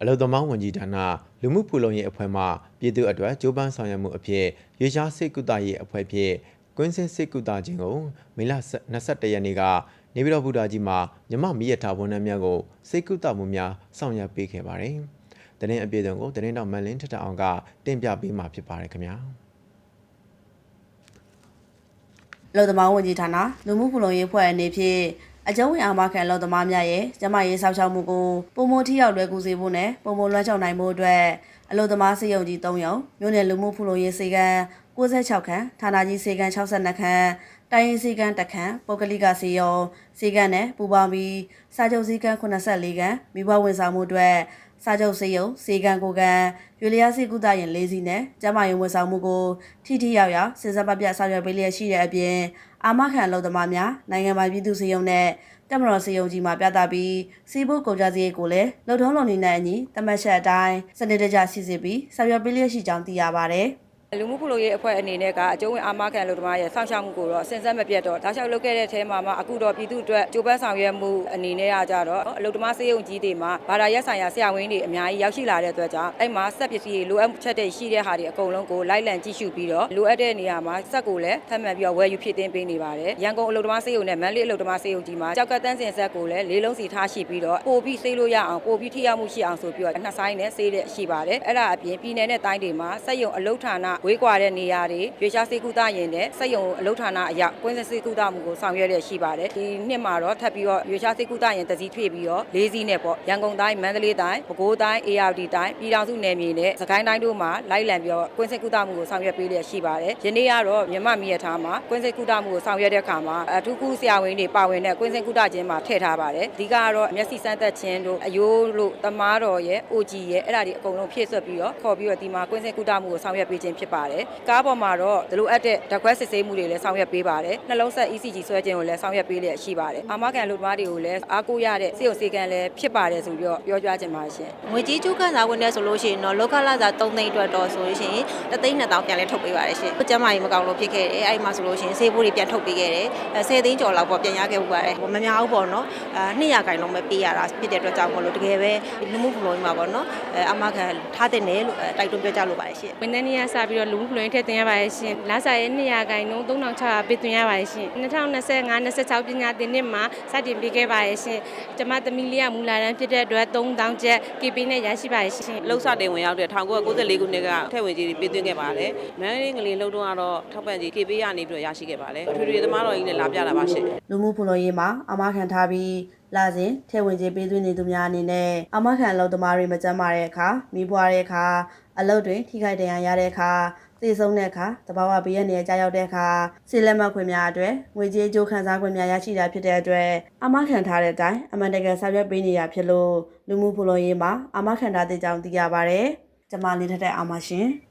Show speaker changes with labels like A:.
A: အလုံသမောင်းဝန်ကြီးဌာနလူမှုဖူလုံရေးအဖွဲ့မှပြည်သူ့အတွက်ကြိုးပမ်းဆောင်ရွက်မှုအဖြစ်ရွေးရှားစိတ်ကူတာရေးအဖွဲ့ဖြင့်ကွင်းစင်စိတ်ကူတာခြင်းကိုမေလ21ရက်နေ့ကနေပြည်တော်ဘူတာကြီးမှာမြမမီးရထားဝန်ထမ်းများကိုစိတ်ကူတာမှုများဆောင်ရွက်ပေးခဲ့ပါတယ်။သတင်းအပြည့်အစုံကိုသတင်းတော်မန်လင်းထထအောင်ကတင်ပြပေးမှာဖြစ်ပါတယ်ခင်ဗျာ။
B: လုံသမောင်းဝန်ကြီးဌာနလူမှုဖူလုံရေးအဖွဲ့အနေဖြင့်အကျုံးဝင်အာမခံလုံသမားများရဲ့ကျမရေးဆောက်ရှောက်မှုကိုပုံမထိရောက်လွယ်ကူစေဖို့နဲ့ပုံမလွှမ်းခြုံနိုင်မှုအတွက်အလုံသမားစေယုံကြီး3ရုံမြို့နယ်လူမှုဖူလုံရေးစေကံ96ခန်းဌာနကြီးစေကံ62ခန်းတိုင်းရင်းစေကံ1ခန်းပုဂ္ဂလိကစေယုံစေကံနဲ့ပူပေါင်းပြီးစာချုပ်စေကံ84ခန်းမိဘဝန်ဆောင်မှုအတွက်စာချုပ်စေယုံစေကံ9ခန်းရွေလျားစေကုသရင်4စီးနဲ့ကျမရေးဝန်ဆောင်မှုကိုထိရောက်ရောက်စဉ်ဆက်မပြတ်ဆောင်ရွက်ပေးလျက်ရှိတဲ့အပြင်အာမခံလုံသမားများနိုင်ငံပိုင်ပြည်သူစေယုံနဲ့တက်မတော်စေယုံကြီးမှာပြသပြီးစီးဖို့ကုန်ကြစည်ကိုလည်းလုံထုံးလုံနည်းနဲ့အညီတမတ်ချက်အတိုင်းစနစ်တကျစီစစ်ပြီးဆောင်ရွက်ပေးလျက်ရှိကြောင်းသိရပါတယ်။
C: လူမှုဖူလုံရေးအဖွဲ့အနေနဲ့ကအကျုံးဝင်အာမခံလုံသမားရဲ့စောင့်ရှောက်မှုကိုတော့စဉ်ဆက်မပြတ်တော့တောက်လျှောက်လုပ်ခဲ့တဲ့အထဲမှာအခုတော့ပြည်သူ့အတွက်ကြိုးပမ်းဆောင်ရွက်မှုအနေနဲ့ကြတော့အလုံသမားစေယုံကြီးတွေမှာဘာသာရပ်ဆိုင်ရာဆရာဝန်တွေအများကြီးရောက်ရှိလာတဲ့အတွက်ကြောင့်အဲ့မှာစက်ပစ္စည်းတွေလိုအပ်ချက်တွေရှိတဲ့ဟာတွေအကုန်လုံးကိုလိုက်လံကြည့်ရှုပြီးတော့လိုအပ်တဲ့နေရာမှာစက်ကိုလည်းထပ်မံပြီးတော့ဝယ်ယူဖြစ်တင်ပေးနေပါတယ်။ရန်ကုန်အလုံသမားစေယုံနဲ့မန္တလေးအလုံသမားစေယုံကြီးမှာကြောက်ကတန်းစင်စက်ကိုလည်းလေးလုံးစီထားရှိပြီးတော့ပို့ပြီးဆေးလို့ရအောင်ပို့ပြီးထိရောက်မှုရှိအောင်ဆိုပြီးတော့နှစ်ဆိုင်နဲ့ဆေးတဲ့ရှိပါတယ်။အဲ့ဒါအပြင်ပြည်နယ်နဲ့တိုင်းတွေမှာစက်ရုံအလုံဌာနဝေးကွာတဲ့နေရာရွေးရှားစေကူတာရင်နဲ့စက်ရုံအလုပ်ဌာနအရောက်ကွင်းစေကူတာမှုကိုဆောင်ရွက်ရရှိပါတယ်ဒီနှစ်မှာတော့ထပ်ပြီးတော့ရွေးရှားစေကူတာရင်တစည်းထွေပြီးတော့၄စီးနဲ့ပေါ့ရန်ကုန်တိုင်းမန္တလေးတိုင်းပဲခူးတိုင်းအေရဝတီတိုင်းပြည်ထောင်စုနယ်မြေနဲ့စကိုင်းတိုင်းတို့မှာလိုက်လံပြီးတော့ကွင်းစေကူတာမှုကိုဆောင်ရွက်ပေးလျက်ရှိပါတယ်ယနေ့ကတော့မြမမီရထားမှာကွင်းစေကူတာမှုကိုဆောင်ရွက်တဲ့အခါမှာအထူးကူဆရာဝန်တွေပါဝင်တဲ့ကွင်းစေကူတာခြင်းမှာထည့်ထားပါတယ်အဓိကကတော့မျက်စိစမ်းသက်ခြင်းတို့အယိုးလို့တမားတော်ရဲ့အိုကြီးရဲ့အဲ့ဒါတွေအကုန်လုံးဖြည့်ဆွတ်ပြီးတော့ခေါ်ပြီးတော့ဒီမှာကွင်းစေကူတာမှုကိုဆောင်ရွက်ပေးခြင်းဖြစ်ပါတယ်ကားပေါ်မှာတော့ဒီလိုအပ်တဲ့ဓာတ်ခွဲစစ်ဆေးမှုတွေလည်းဆောင်ရွက်ပေးပါတယ်နှလုံးဆက် ECG ဆွဲခြင်းကိုလည်းဆောင်ရွက်ပေးလျက်ရှိပါတယ်အာမခံလူသမားတွေကိုလည်းအားကိုးရတဲ့စေုံစေကံလည်းဖြစ်ပါတယ်ဆိုပြီးတော့ပြောကြခြင်းပါရှင်
D: ငွေကြီးကျူးကန်စာဝင်နေဆိုလို့ရှိရင်တော့လောကလစာ3သိန်းအတွက်တော့ဆိုလို့ရှိရင်3,200,000ပြန်လဲထုတ်ပေးပါတယ်ရှင်ကျမကြီးမကောင်းလို့ဖြစ်ခဲ့တယ်အဲ့မှာဆိုလို့ရှိရင်ဆေးဖို့တွေပြန်ထုတ်ပေးခဲ့တယ်10သိန်းကျော်လောက်ပေါ့ပြန်ရခဲ့ဖို့ပါတယ်မများဘူးပေါ့နော်200%လုံးပဲပေးရတာဖြစ်တဲ့အတွက်ကြောင့်မလို့တကယ်ပဲလူမှုဖူလုံရေးမှာပေါ့နော်အာမခံထားတဲ့နယ်လို့တိုက်တွန်းပြောကြလို့ပါတယ်ရှင်
E: ဝန်ထမ်းတွေကစပြီးတော့လူမှုဖူလုံရေးထည့်သွင်းရပါတယ်ရှင်လစာရဲ့200%လုံး3,600ပေးသွင်းရပါတယ်ရှင်2025-26ပညာသင်နှစ်မှာစတင်ပေးခဲ့ပါတယ်ရှင်ကျမသမီးလေးကမူလာတန်းဖြစ်တဲ့အတွက်3,000ကျပ် KP နဲ့ရရှိပါတယ်ရှင်
F: လှုပ်ဆတင်ဝင်ရောက်တဲ့1994ခုနှစ်ကထည့်ဝင်ကြီးပေးသွင်းခဲ့ပါတယ်မန္တလေးငလင်လှုပ်တော့ကတော့ထောက်ပံ့ကြီး KP ရနေပြီးတော့ရရှိခဲ့ပါတယ်အထွေထွေသမားတော်ကြီးနဲ့လာပြတာပါရှင်
B: လူမှုဖူလုံရေးမှာအာမခံထားပြီးလာစဉ်ထည့်ဝင်ကြေးပေးသွင်းနေသူများအနေနဲ့အာမခံအလုပ်သမားတွေမကျန်းမာတဲ့အခါမိဘွားတဲ့အခါအလုပ်တွေထိခိုက်ဒဏ်ရာရတဲ့အခါသေဆုံးတဲ့အခါတဘာဝဘေးရန်တွေကြားရောက်တဲ့အခါဆေးလက်မှတ်ခွင့်များအတွက်ငွေကြေးအကျိုးခံစားခွင့်များရရှိတာဖြစ်တဲ့အတွက်အာမခံထားတဲ့အတိုင်းအမှန်တကယ်ဆောင်ရွက်ပေးနေတာဖြစ်လို့လူမှုဖူလုံရေးမှာအာမခံထားတဲ့ကြောင်းသိရပါတယ်။ကျွန်မလေးထက်အာမရှင်။